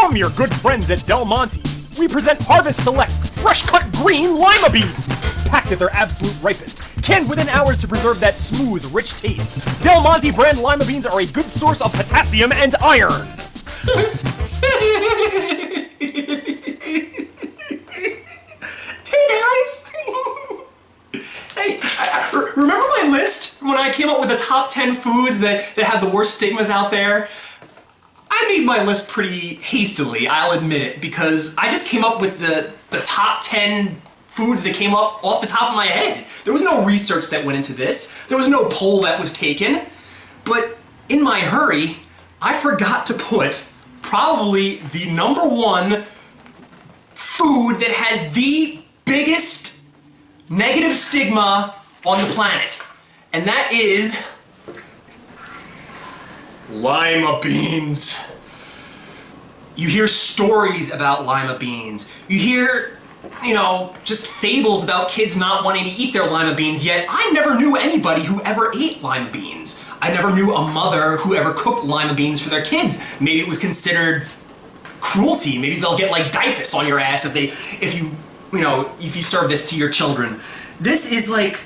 From your good friends at Del Monte, we present Harvest Select fresh-cut green Lima Beans! Packed at their absolute ripest, canned within hours to preserve that smooth, rich taste. Del Monte brand Lima Beans are a good source of potassium and iron! Hey guys! Hey, remember my list when I came up with the top 10 foods that had the worst stigmas out there? I made my list pretty hastily, I'll admit it, because I just came up with the top 10 foods that came up off the top of my head. There was no research that went into this. There was no poll that was taken. But in my hurry, I forgot to put probably the #1 food that has the biggest negative stigma on the planet. And that is Lima beans. You hear stories about lima beans. You hear, just fables about kids not wanting to eat their lima beans, yet I never knew anybody who ever ate lima beans. I never knew a mother who ever cooked lima beans for their kids. Maybe it was considered cruelty. Maybe they'll get like Djclyve on your ass if you serve this to your children. This is like,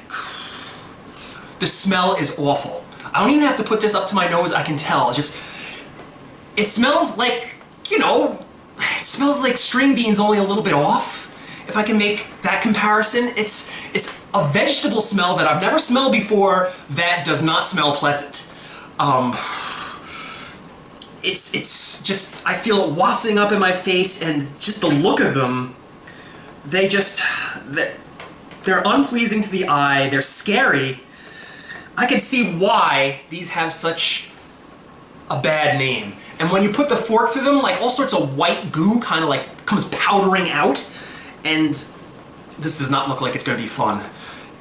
the smell is awful. I don't even have to put this up to my nose, I can tell. It smells like, it smells like string beans only a little bit off. If I can make that comparison, it's a vegetable smell that I've never smelled before that does not smell pleasant. It's just, I feel it wafting up in my face, and just the look of them, they're unpleasing to the eye, they're scary. I can see why these have such a bad name. And when you put the fork through them, like all sorts of white goo kind of like comes powdering out. And this does not look like it's going to be fun.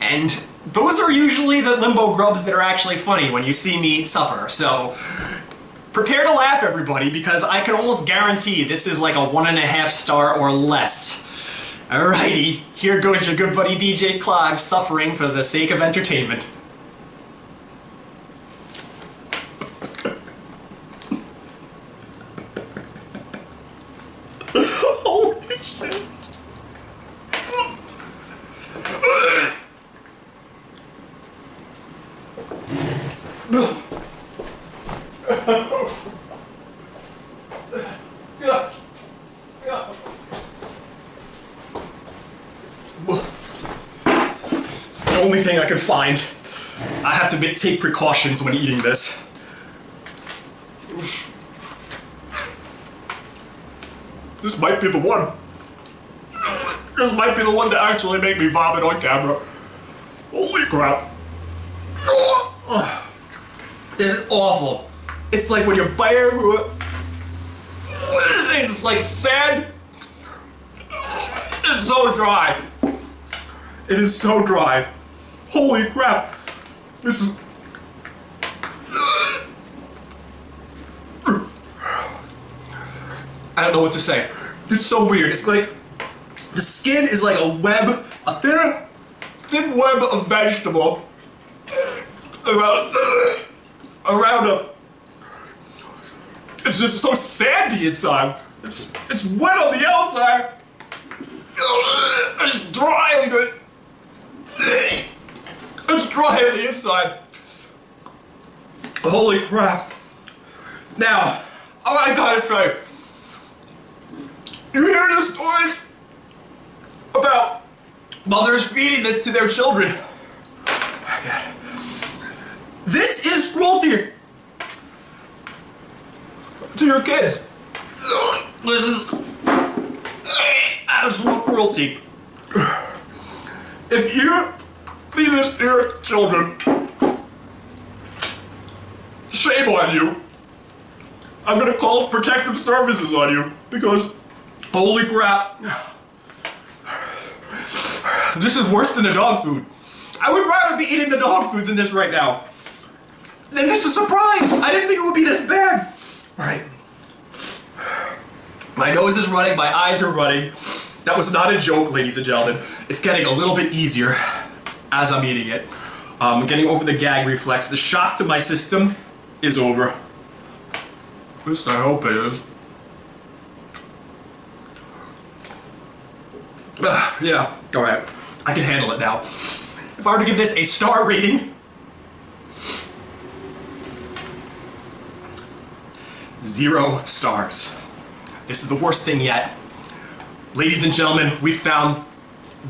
And those are usually the limbo grubs that are actually funny when you see me suffer. So prepare to laugh, everybody, because I can almost guarantee this is like a 1.5 star or less. Alrighty, here goes your good buddy Djclyve suffering for the sake of entertainment. Holy shit. It's the only thing I could find. I have to take precautions when eating this. This might be the one. This might be the one to actually make me vomit on camera. Holy crap. This is awful. It's like when you bite into it, it's like sand. It's so dry. It is so dry. Holy crap. This is... I don't know what to say. It's so weird. It's like the skin is like a web, a thin web of vegetable around a. It's just so sandy inside. It's wet on the outside. It's dry. It's dry on the inside. Holy crap. Now, I gotta say, you hear the stories about mothers feeding this to their children. This is cruelty to your kids. This is absolute cruelty. If you feed this to your children, shame on you. I'm gonna call protective services on you because holy crap. This is worse than the dog food. I would rather be eating the dog food than this right now. And this is a surprise. I didn't think it would be this bad. All right. My nose is running, my eyes are running. That was not a joke, ladies and gentlemen. It's getting a little bit easier as I'm eating it. I'm getting over the gag reflex. The shock to my system is over. At least I hope it is. Yeah, alright. I can handle it now. If I were to give this a star rating, 0 stars. This is the worst thing yet. Ladies and gentlemen, we found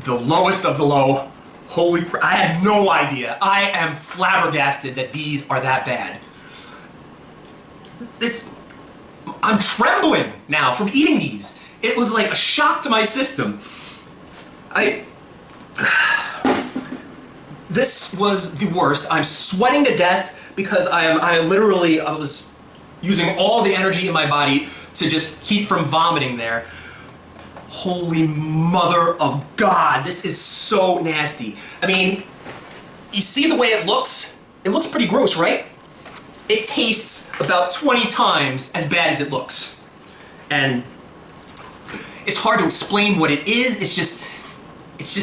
the lowest of the low. Holy crap, I had no idea. I am flabbergasted that these are that bad. I'm trembling now from eating these. It was like a shock to my system. This was the worst. I'm sweating to death because I was using all the energy in my body to just keep from vomiting there. Holy mother of God, this is so nasty. I mean, you see the way it looks? It looks pretty gross, right? It tastes about 20 times as bad as it looks. And it's hard to explain what it is. It's just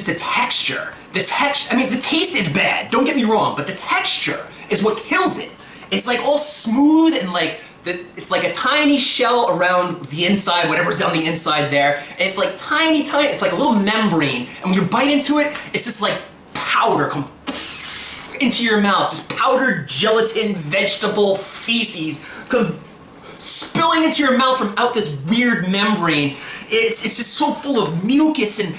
the texture. I mean, the taste is bad, don't get me wrong, but the texture is what kills it. It's like all smooth and like, it's like a tiny shell around the inside, whatever's on the inside there. And it's like tiny, it's like a little membrane. And when you bite into it, it's just like powder come into your mouth. Just powdered gelatin, vegetable feces come spilling into your mouth from out this weird membrane. It's just so full of mucus and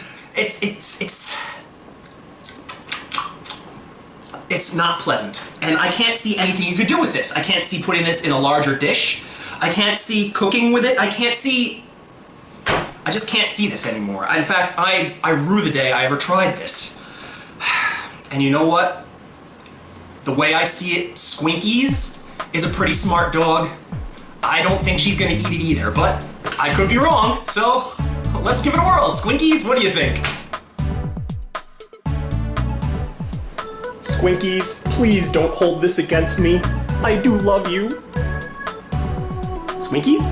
it's not pleasant. And I can't see anything you could do with this. I can't see putting this in a larger dish. I can't see cooking with it. I just can't see this anymore. In fact, I rue the day I ever tried this. And you know what? The way I see it, Squinkies is a pretty smart dog. I don't think she's gonna eat it either, but I could be wrong, so let's give it a whirl. Squinkies, what do you think? Squinkies, please don't hold this against me. I do love you. Squinkies?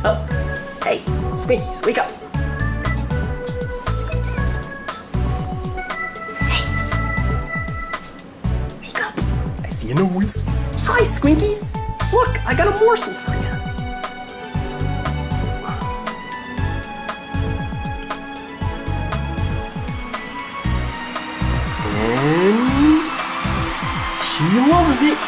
Oh, hey, Squinkies, wake up. Squinkies. Hey. Wake up. I see a nose. Hi, Squinkies. Look, I got a morsel for you. And she loves it.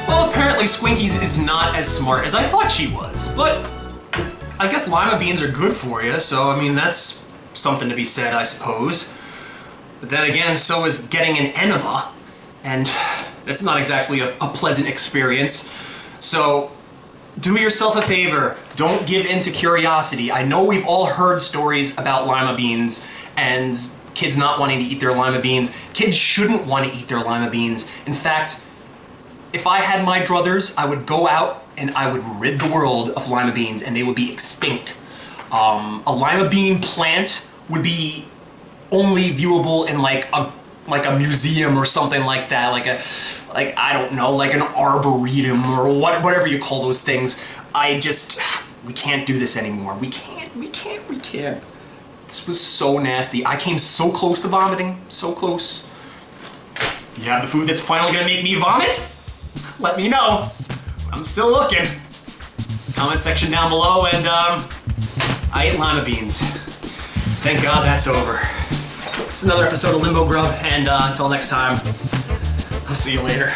Well, apparently Squinkies is not as smart as I thought she was, but I guess lima beans are good for you, so I mean, that's something to be said, I suppose. But then again, so is getting an enema, and that's not exactly a pleasant experience. So do yourself a favor, don't give in to curiosity. I know we've all heard stories about lima beans and kids not wanting to eat their lima beans. Kids shouldn't want to eat their lima beans. In fact, if I had my druthers, I would go out and I would rid the world of lima beans and they would be extinct. A lima bean plant would be only viewable in like a museum or something like that, like I don't know, like an arboretum or whatever you call those things. We can't do this anymore. We can't. This was so nasty. I came so close to vomiting, so close. You have the food that's finally gonna make me vomit? Let me know. I'm still looking. Comment section down below, and I ate lima beans. Thank God that's over. It's another episode of Limbo Grub, and until next time, I'll see you later.